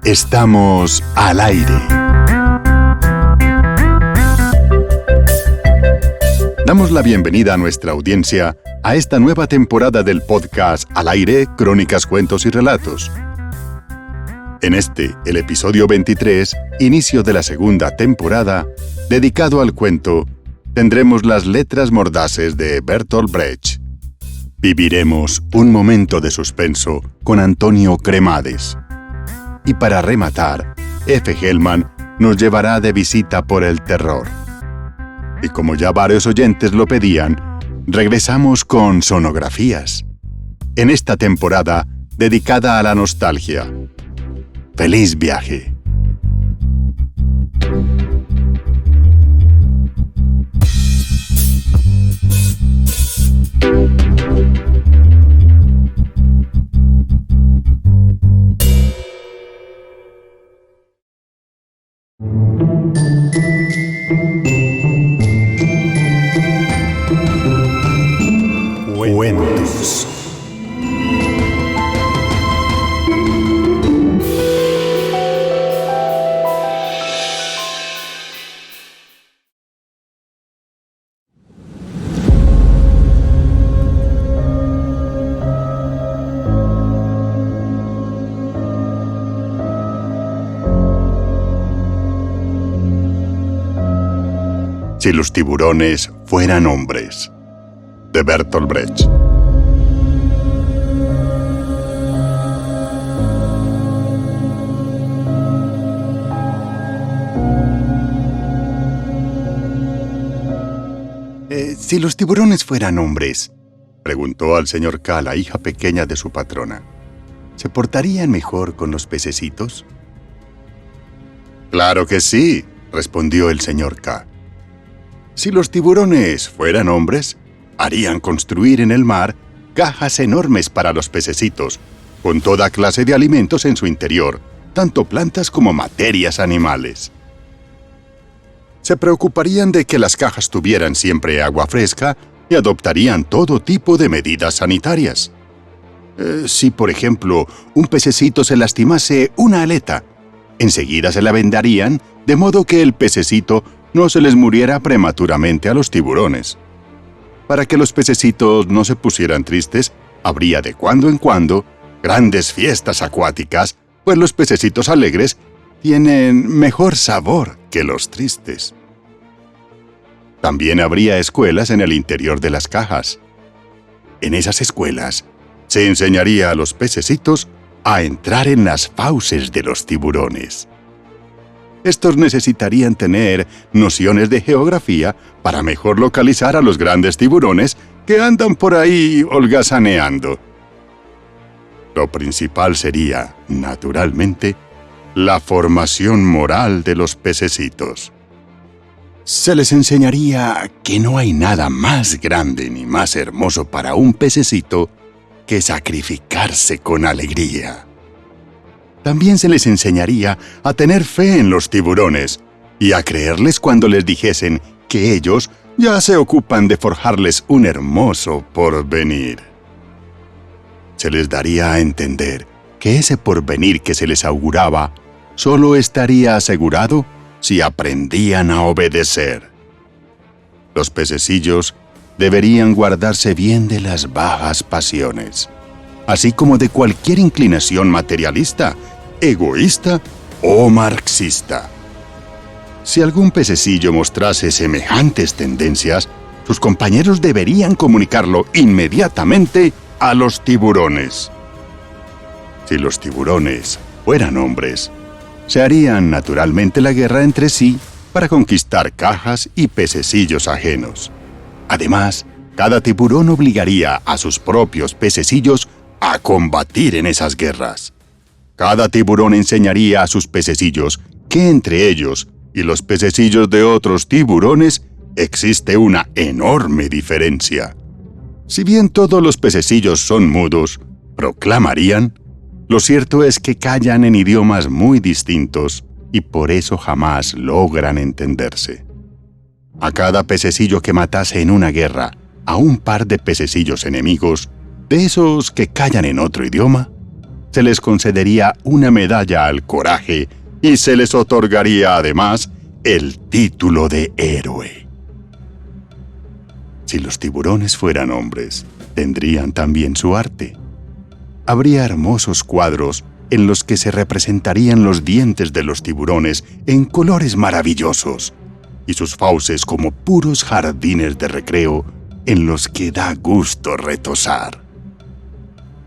Estamos al aire. Damos la bienvenida a nuestra audiencia a esta nueva temporada del podcast Al aire, Crónicas, Cuentos y Relatos. En el episodio 23, inicio de la segunda temporada, dedicado al cuento, tendremos las letras mordaces de Bertolt Brecht. Viviremos un momento de suspenso con Antonio Cremades. Y para rematar, F. Hellman nos llevará de visita por el terror. Y como ya varios oyentes lo pedían, regresamos con sonografías. En esta temporada dedicada a la nostalgia. ¡Feliz viaje! Cuentos. Si los tiburones fueran hombres, de Bertolt Brecht. Si los tiburones fueran hombres, preguntó al señor K la hija pequeña de su patrona, ¿se portarían mejor con los pececitos? Claro que sí, respondió el señor K. Si los tiburones fueran hombres, harían construir en el mar cajas enormes para los pececitos, con toda clase de alimentos en su interior, tanto plantas como materias animales. Se preocuparían de que las cajas tuvieran siempre agua fresca y adoptarían todo tipo de medidas sanitarias. Si, por ejemplo, un pececito se lastimase una aleta, enseguida se la vendarían, de modo que el pececito no se les muriera prematuramente a los tiburones. Para que los pececitos no se pusieran tristes, habría de cuando en cuando grandes fiestas acuáticas, pues los pececitos alegres tienen mejor sabor que los tristes. También habría escuelas en el interior de las cajas. En esas escuelas se enseñaría a los pececitos a entrar en las fauces de los tiburones. Estos necesitarían tener nociones de geografía para mejor localizar a los grandes tiburones que andan por ahí holgazaneando. Lo principal sería, naturalmente, la formación moral de los pececitos. Se les enseñaría que no hay nada más grande ni más hermoso para un pececito que sacrificarse con alegría. También se les enseñaría a tener fe en los tiburones y a creerles cuando les dijesen que ellos ya se ocupan de forjarles un hermoso porvenir. Se les daría a entender que ese porvenir que se les auguraba solo estaría asegurado si aprendían a obedecer. Los pececillos deberían guardarse bien de las bajas pasiones, así como de cualquier inclinación materialista, egoísta o marxista. Si algún pececillo mostrase semejantes tendencias, sus compañeros deberían comunicarlo inmediatamente a los tiburones. Si los tiburones fueran hombres, se harían naturalmente la guerra entre sí para conquistar cajas y pececillos ajenos. Además, cada tiburón obligaría a sus propios pececillos a combatir en esas guerras. Cada tiburón enseñaría a sus pececillos que entre ellos y los pececillos de otros tiburones existe una enorme diferencia. Si bien todos los pececillos son mudos, proclamarían, lo cierto es que callan en idiomas muy distintos y por eso jamás logran entenderse. A cada pececillo que matase en una guerra a un par de pececillos enemigos, de esos que callan en otro idioma, se les concedería una medalla al coraje y se les otorgaría además el título de héroe. Si los tiburones fueran hombres, tendrían también su arte. Habría hermosos cuadros en los que se representarían los dientes de los tiburones en colores maravillosos y sus fauces como puros jardines de recreo en los que da gusto retozar.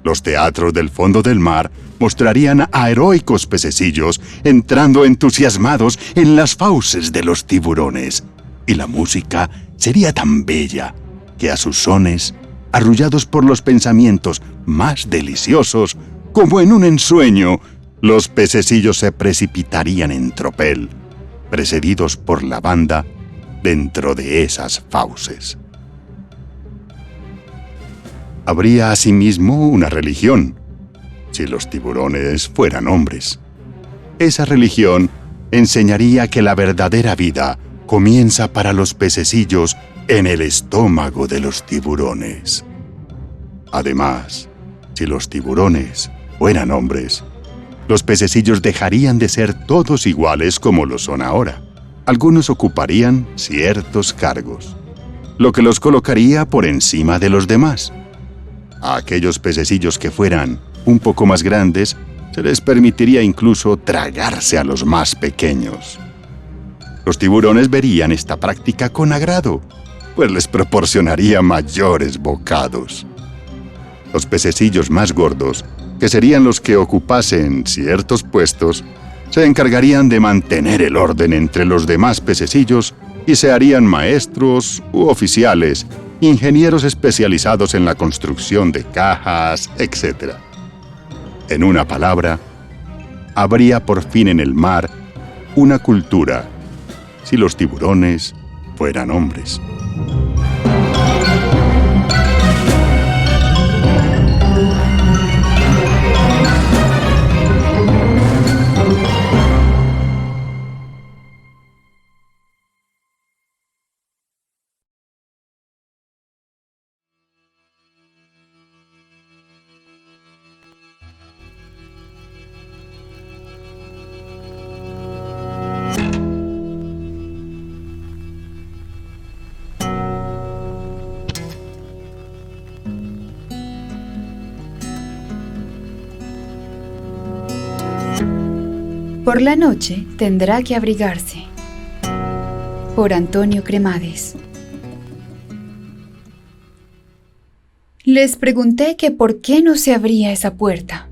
Los teatros del fondo del mar mostrarían a heroicos pececillos entrando entusiasmados en las fauces de los tiburones, y la música sería tan bella que a sus sones, arrullados por los pensamientos más deliciosos, como en un ensueño, los pececillos se precipitarían en tropel, precedidos por la banda dentro de esas fauces. Habría asimismo una religión, si los tiburones fueran hombres. Esa religión enseñaría que la verdadera vida comienza para los pececillos en el estómago de los tiburones. Además, si los tiburones fueran hombres, los pececillos dejarían de ser todos iguales como lo son ahora. Algunos ocuparían ciertos cargos, lo que los colocaría por encima de los demás. A aquellos pececillos que fueran un poco más grandes, se les permitiría incluso tragarse a los más pequeños. Los tiburones verían esta práctica con agrado, pues les proporcionaría mayores bocados. Los pececillos más gordos, que serían los que ocupasen ciertos puestos, se encargarían de mantener el orden entre los demás pececillos y se harían maestros u oficiales, ingenieros especializados en la construcción de cajas, etc. En una palabra, habría por fin en el mar una cultura, si los tiburones fueran hombres. Por la noche tendrá que abrigarse. Por Antonio Cremades. Les pregunté que por qué no se abría esa puerta.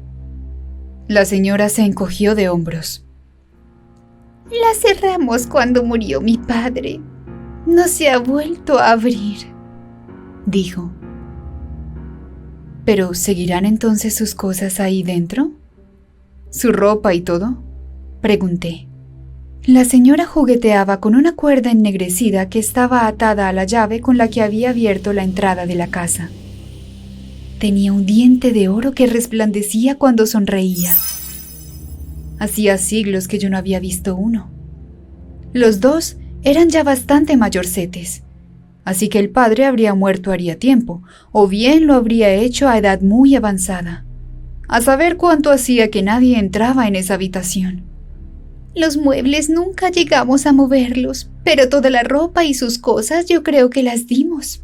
La señora se encogió de hombros. La cerramos cuando murió mi padre. No se ha vuelto a abrir, dijo. ¿Pero seguirán entonces sus cosas ahí dentro? ¿Su ropa y todo?, pregunté. La señora jugueteaba con una cuerda ennegrecida que estaba atada a la llave con la que había abierto la entrada de la casa. Tenía un diente de oro que resplandecía cuando sonreía. Hacía siglos que yo no había visto uno. Los dos eran ya bastante mayorcetes, así que el padre habría muerto haría tiempo, o bien lo habría hecho a edad muy avanzada. A saber cuánto hacía que nadie entraba en esa habitación. Los muebles nunca llegamos a moverlos, pero toda la ropa y sus cosas yo creo que las dimos.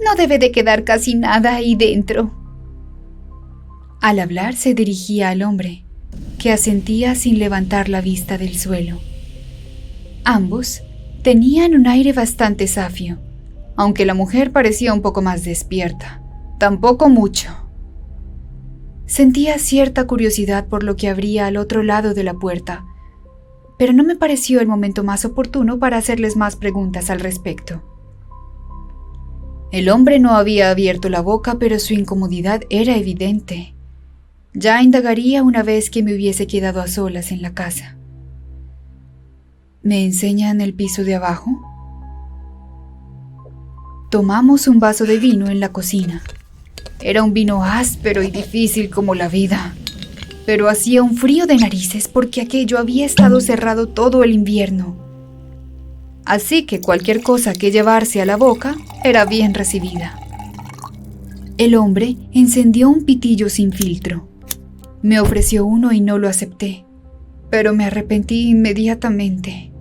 No debe de quedar casi nada ahí dentro. Al hablar se dirigía al hombre, que asentía sin levantar la vista del suelo. Ambos tenían un aire bastante zafio, aunque la mujer parecía un poco más despierta. Tampoco mucho. Sentía cierta curiosidad por lo que habría al otro lado de la puerta, pero no me pareció el momento más oportuno para hacerles más preguntas al respecto. El hombre no había abierto la boca, pero su incomodidad era evidente. Ya indagaría una vez que me hubiese quedado a solas en la casa. ¿Me enseñan el piso de abajo? Tomamos un vaso de vino en la cocina. Era un vino áspero y difícil como la vida, pero hacía un frío de narices porque aquello había estado cerrado todo el invierno. Así que cualquier cosa que llevarse a la boca era bien recibida. El hombre encendió un pitillo sin filtro. Me ofreció uno y no lo acepté, pero me arrepentí inmediatamente.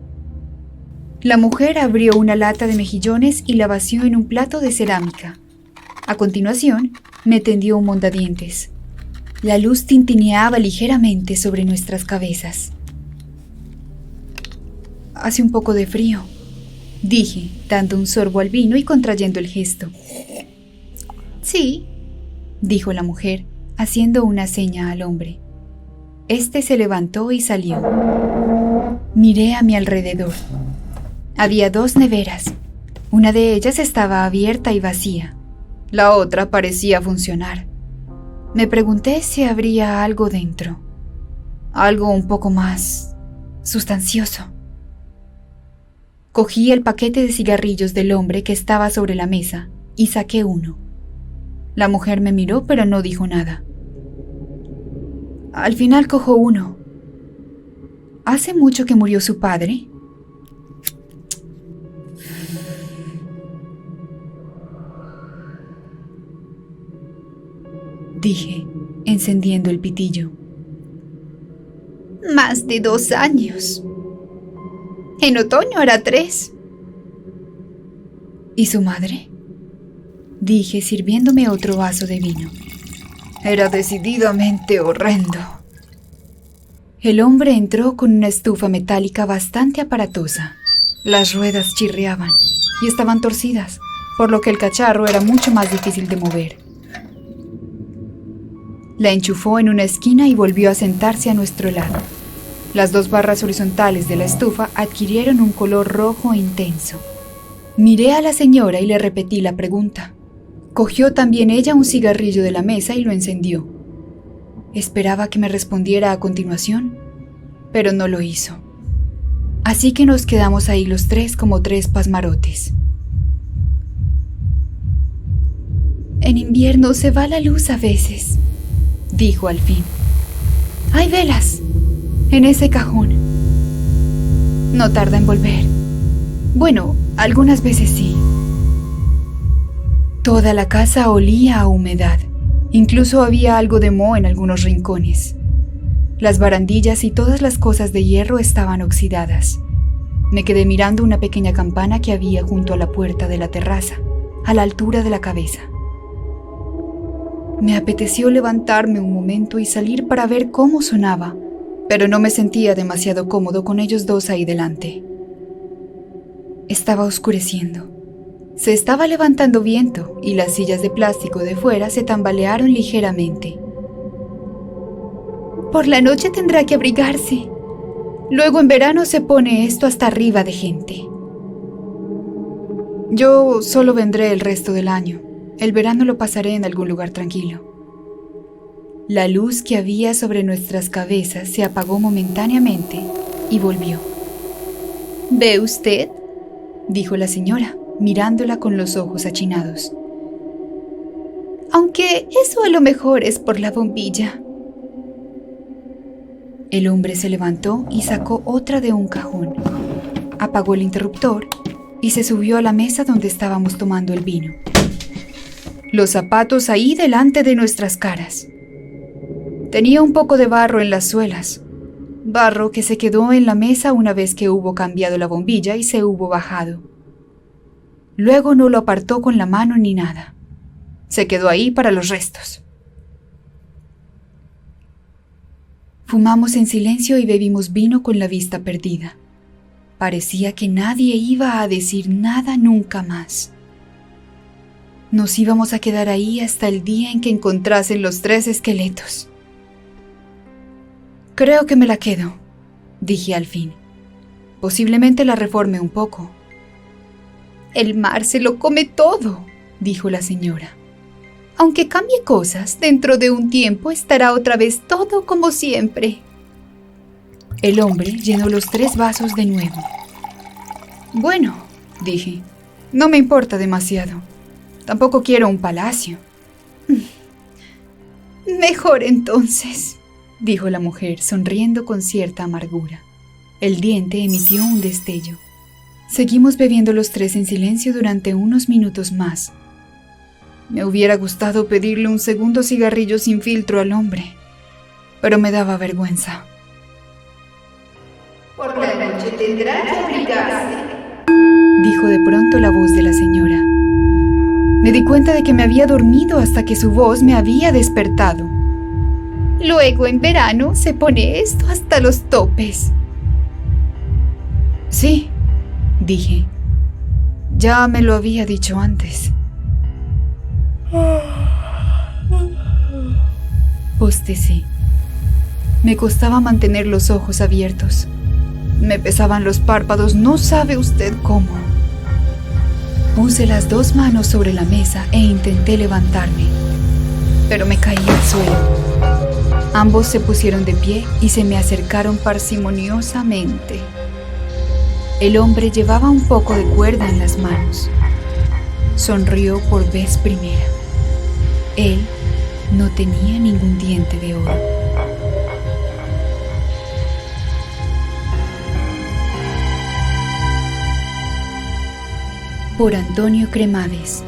La mujer abrió una lata de mejillones y la vació en un plato de cerámica. A continuación, me tendió un mondadientes. La luz tintineaba ligeramente sobre nuestras cabezas. «Hace un poco de frío», dije, dando un sorbo al vino y contrayendo el gesto. Sí, dijo la mujer, haciendo una seña al hombre. Este se levantó y salió. Miré a mi alrededor. Había 2 neveras. Una de ellas estaba abierta y vacía. La otra parecía funcionar. Me pregunté si habría algo dentro. Algo un poco más sustancioso. Cogí el paquete de cigarrillos del hombre que estaba sobre la mesa y saqué uno. La mujer me miró pero no dijo nada. Al final cojo uno. ¿Hace mucho que murió su padre? Dije, encendiendo el pitillo. más de 2 años. En otoño hará 3. ¿Y su madre? Dije, sirviéndome otro vaso de vino. Era decididamente horrendo. El hombre entró con una estufa metálica bastante aparatosa. Las ruedas chirriaban y estaban torcidas, por lo que el cacharro era mucho más difícil de mover. La enchufó en una esquina y volvió a sentarse a nuestro lado. Las 2 barras horizontales de la estufa adquirieron un color rojo intenso. Miré a la señora y le repetí la pregunta. Cogió también ella un cigarrillo de la mesa y lo encendió. Esperaba que me respondiera a continuación, pero no lo hizo. Así que nos quedamos ahí los 3 como 3 pasmarotes. En invierno se va la luz a veces, dijo al fin. Hay velas en ese cajón. No tarda en volver. Bueno, algunas veces sí. Toda la casa olía a humedad. Incluso había algo de moho en algunos rincones. Las barandillas y todas las cosas de hierro estaban oxidadas. Me quedé mirando una pequeña campana que había junto a la puerta de la terraza, a la altura de la cabeza. Me apeteció levantarme un momento y salir para ver cómo sonaba, pero no me sentía demasiado cómodo con ellos 2 ahí delante. Estaba oscureciendo. Se estaba levantando viento y las sillas de plástico de fuera se tambalearon ligeramente. Por la noche tendrá que abrigarse. Luego en verano se pone esto hasta arriba de gente. Yo solo vendré el resto del año. El verano lo pasaré en algún lugar tranquilo. La luz que había sobre nuestras cabezas se apagó momentáneamente y volvió. ¿Ve usted?, dijo la señora, mirándola con los ojos achinados. Aunque eso a lo mejor es por la bombilla. El hombre se levantó y sacó otra de un cajón. Apagó el interruptor y se subió a la mesa donde estábamos tomando el vino. Los zapatos ahí delante de nuestras caras. Tenía un poco de barro en las suelas. Barro que se quedó en la mesa una vez que hubo cambiado la bombilla y se hubo bajado. Luego no lo apartó con la mano ni nada. Se quedó ahí para los restos. Fumamos en silencio y bebimos vino con la vista perdida. Parecía que nadie iba a decir nada nunca más. Nos íbamos a quedar ahí hasta el día en que encontrasen los 3 esqueletos. Creo que me la quedo, dije al fin. Posiblemente la reforme un poco. El mar se lo come todo, dijo la señora. Aunque cambie cosas, dentro de un tiempo estará otra vez todo como siempre. El hombre llenó los 3 vasos de nuevo. Bueno, dije, no me importa demasiado. Tampoco quiero un palacio. Mejor entonces, dijo la mujer, sonriendo con cierta amargura. El diente emitió un destello. Seguimos bebiendo los 3 en silencio durante unos minutos más. Me hubiera gustado pedirle un segundo cigarrillo sin filtro al hombre. pero me daba vergüenza. Por la noche tendrá que abrigarse, dijo de pronto la voz de la señora. Me di cuenta de que me había dormido hasta que su voz me había despertado. Luego en verano se pone esto hasta los topes. Sí, dije. Ya me lo había dicho antes. Bostecé. Me costaba mantener los ojos abiertos. Me pesaban los párpados, no sabe usted cómo. Puse las dos manos sobre la mesa e intenté levantarme, pero me caí al suelo. Ambos se pusieron de pie y se me acercaron parsimoniosamente. El hombre llevaba un poco de cuerda en las manos. Sonrió por vez primera. Él no tenía ningún diente de oro. Por Antonio Cremades.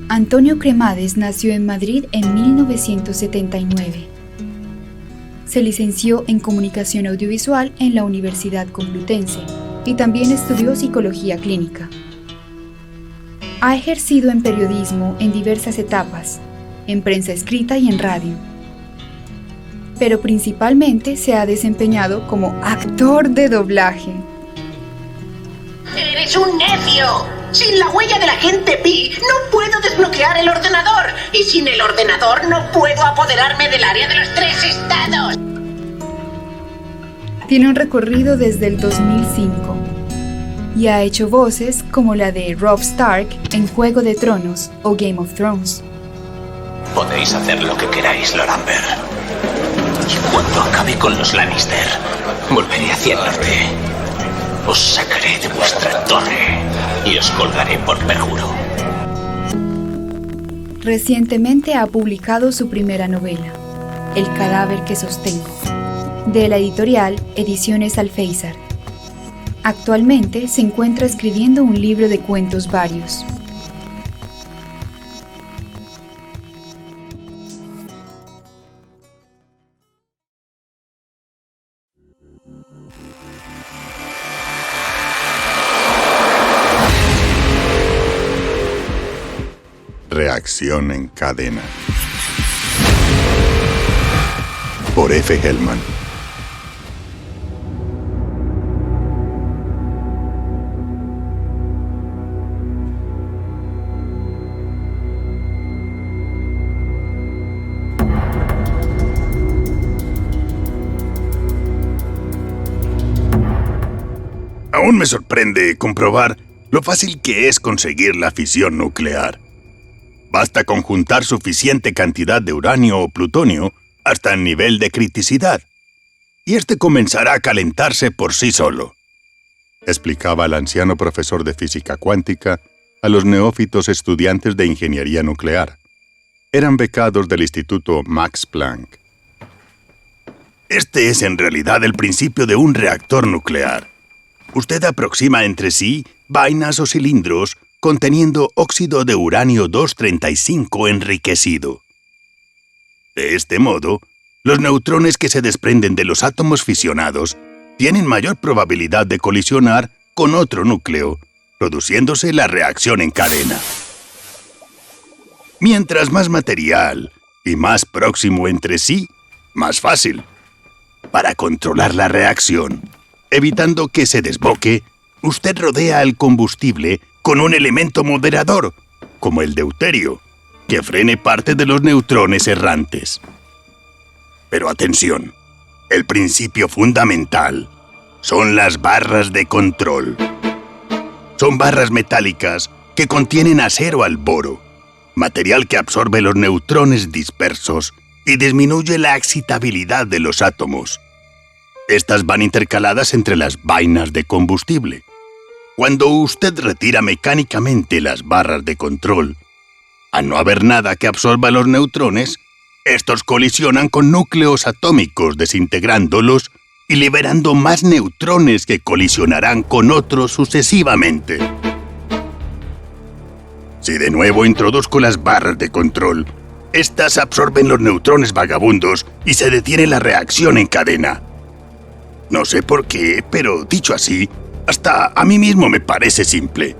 Antonio Cremades nació en Madrid en 1979. Se licenció en Comunicación Audiovisual en la Universidad Complutense y también estudió Psicología Clínica. Ha ejercido en periodismo en diversas etapas, en prensa escrita y en radio. Pero principalmente se ha desempeñado como actor de doblaje. ¡Eres un necio! Sin la huella del agente Pi no puedo desbloquear el ordenador. Y sin el ordenador no puedo apoderarme del área de los 3 estados. Tiene un recorrido desde el 2005 y ha hecho voces como la de Robb Stark en Juego de Tronos o Game of Thrones. Podéis hacer lo que queráis, Lord Amber. Y cuando acabe con los Lannister, volveré hacia el norte. Os sacaré de vuestra torre y os colgaré por perjuro. Recientemente ha publicado su primera novela, El cadáver que sostengo, de la editorial Ediciones Alféizar. Actualmente se encuentra escribiendo un libro de cuentos varios. Reacción en cadena. Por F. Hellman. Aún me sorprende comprobar lo fácil que es conseguir la fisión nuclear. Basta conjuntar suficiente cantidad de uranio o plutonio hasta el nivel de criticidad, y este comenzará a calentarse por sí solo, explicaba el anciano profesor de física cuántica a los neófitos estudiantes de ingeniería nuclear. Eran becados del Instituto Max Planck. Este es en realidad el principio de un reactor nuclear. Usted aproxima entre sí vainas o cilindros conteniendo óxido de uranio 235 enriquecido. De este modo, los neutrones que se desprenden de los átomos fisionados tienen mayor probabilidad de colisionar con otro núcleo, produciéndose la reacción en cadena. Mientras más material y más próximo entre sí, más fácil. Para controlar la reacción, evitando que se desboque, usted rodea el combustible con un elemento moderador, como el deuterio, que frene parte de los neutrones errantes. Pero atención, el principio fundamental son las barras de control. Son barras metálicas que contienen acero al boro, material que absorbe los neutrones dispersos y disminuye la excitabilidad de los átomos. Estas van intercaladas entre las vainas de combustible. Cuando usted retira mecánicamente las barras de control, al no haber nada que absorba los neutrones, estos colisionan con núcleos atómicos desintegrándolos y liberando más neutrones que colisionarán con otros sucesivamente. Si de nuevo introduzco las barras de control, Estas absorben los neutrones vagabundos y se detiene la reacción en cadena. No sé por qué, pero dicho así, hasta a mí mismo me parece simple,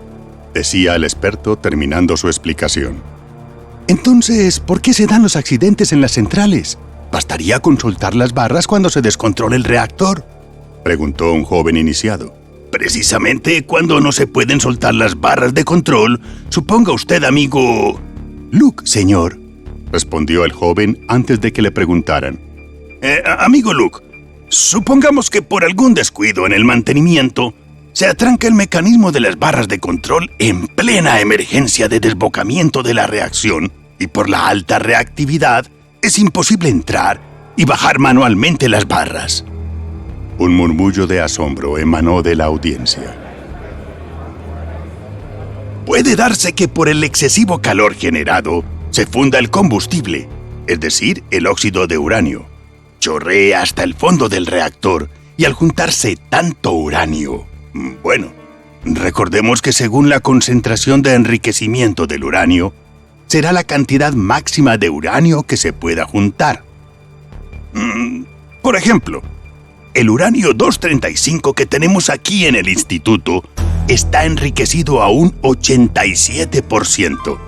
decía el experto terminando su explicación. Entonces, ¿por qué se dan los accidentes en las centrales? ¿Bastaría con soltar las barras cuando se descontrola el reactor?, preguntó un joven iniciado. Precisamente cuando no se pueden soltar las barras de control, suponga usted, amigo... Luke, señor, respondió el joven antes de que le preguntaran. Amigo Luke, supongamos que por algún descuido en el mantenimiento se atranca el mecanismo de las barras de control en plena emergencia de desbocamiento de la reacción y por la alta reactividad es imposible entrar y bajar manualmente las barras. Un murmullo de asombro emanó de la audiencia. Puede darse que por el excesivo calor generado se funda el combustible, es decir, el óxido de uranio. Chorrea hasta el fondo del reactor y al juntarse tanto uranio... Bueno, recordemos que según la concentración de enriquecimiento del uranio, será la cantidad máxima de uranio que se pueda juntar. Por ejemplo, el uranio 235 que tenemos aquí en el instituto está enriquecido a un 87%,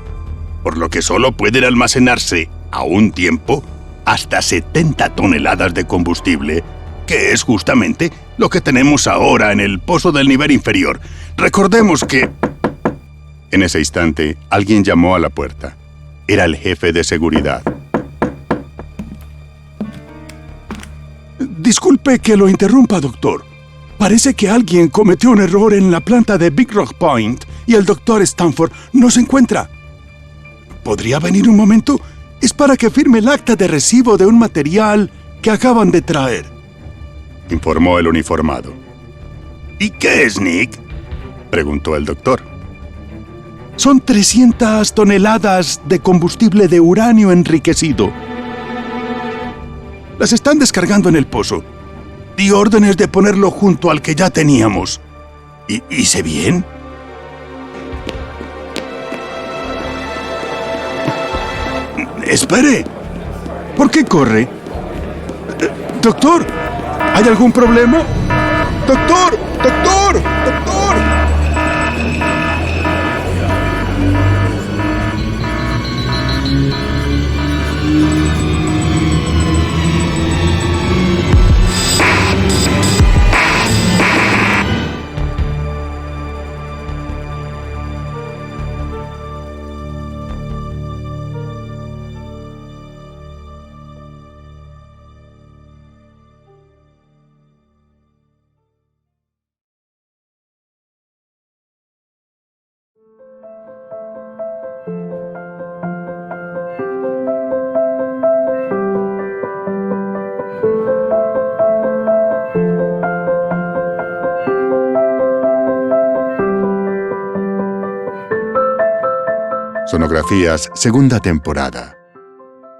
por lo que solo pueden almacenarse a un tiempo hasta 70 toneladas de combustible, que es justamente lo que tenemos ahora en el pozo del nivel inferior. Recordemos que... En ese instante, alguien llamó a la puerta. Era el jefe de seguridad. Disculpe que lo interrumpa, doctor. Parece que alguien cometió un error en la planta de Big Rock Point y el doctor Stanford no se encuentra. ¿Podría venir un momento? Es para que firme el acta de recibo de un material que acaban de traer, informó el uniformado. ¿Y qué es, Nick?, preguntó el doctor. Son 300 toneladas de combustible de uranio enriquecido. Las están descargando en el pozo. Di órdenes de ponerlo junto al que ya teníamos. ¿Hice bien? ¡Espere! ¿Por qué corre? ¡Doctor! ¿Hay algún problema? ¡Doctor! ¡Doctor! ¡Doctor! Sonografías, segunda temporada.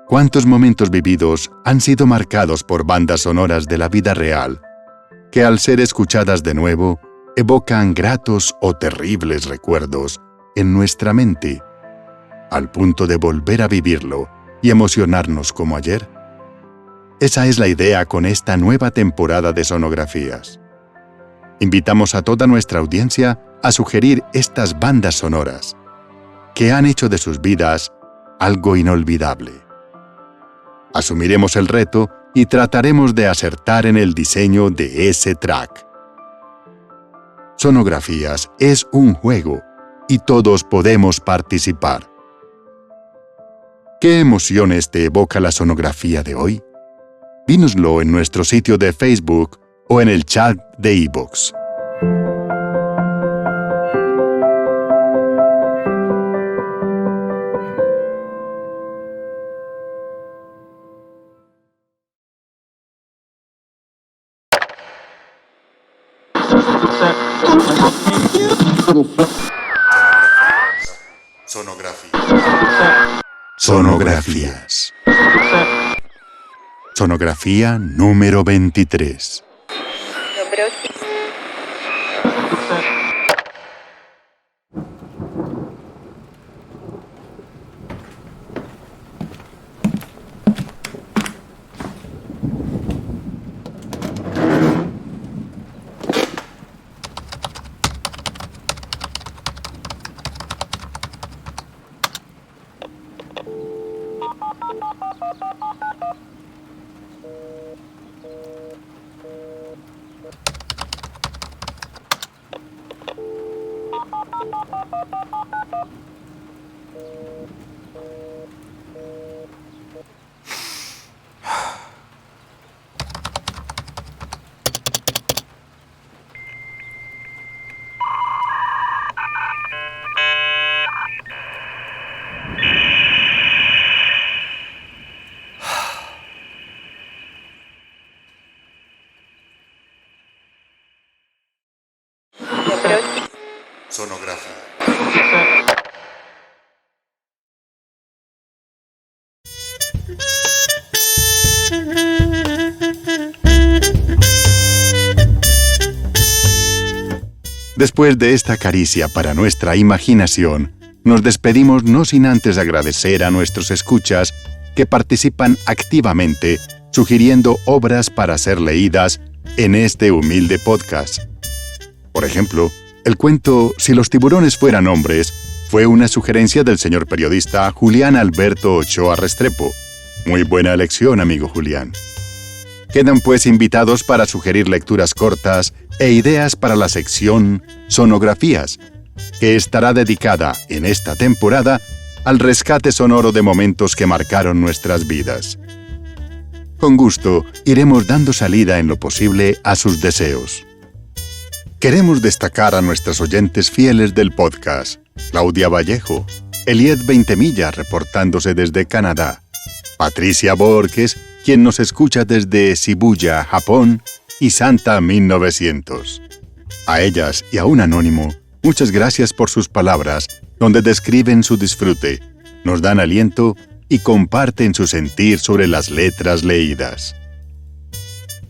¿Cuántos momentos vividos han sido marcados por bandas sonoras de la vida real, que al ser escuchadas de nuevo, evocan gratos o terribles recuerdos en nuestra mente, al punto de volver a vivirlo y emocionarnos como ayer? Esa es la idea con esta nueva temporada de Sonografías. Invitamos a toda nuestra audiencia a sugerir estas bandas sonoras, que han hecho de sus vidas algo inolvidable. Asumiremos el reto y trataremos de acertar en el diseño de ese track. Sonografías es un juego y todos podemos participar. ¿Qué emociones te evoca la sonografía de hoy? Dínoslo en nuestro sitio de Facebook o en el chat de iVoox. Sonografías. Sonografía número 23. Sonografía. Después de esta caricia para nuestra imaginación, nos despedimos no sin antes agradecer a nuestros escuchas que participan activamente sugiriendo obras para ser leídas en este humilde podcast. Por ejemplo, el cuento Si los tiburones fueran hombres fue una sugerencia del señor periodista Julián Alberto Ochoa Restrepo. Muy buena elección, amigo Julián. Quedan pues invitados para sugerir lecturas cortas e ideas para la sección Sonografías, que estará dedicada en esta temporada al rescate sonoro de momentos que marcaron nuestras vidas. Con gusto, iremos dando salida en lo posible a sus deseos. Queremos destacar a nuestras oyentes fieles del podcast, Claudia Vallejo, Eliet Veintemilla reportándose desde Canadá, Patricia Borges, quien nos escucha desde Shibuya, Japón, y Santa 1900. A ellas y a un anónimo, muchas gracias por sus palabras, donde describen su disfrute, nos dan aliento y comparten su sentir sobre las letras leídas.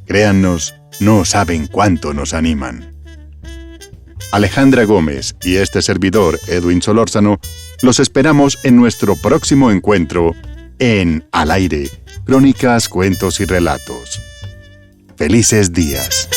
Créannos, no saben cuánto nos animan. Alejandra Gómez y este servidor, Edwin Solórzano, los esperamos en nuestro próximo encuentro en Al Aire, Crónicas, Cuentos y Relatos. ¡Felices días!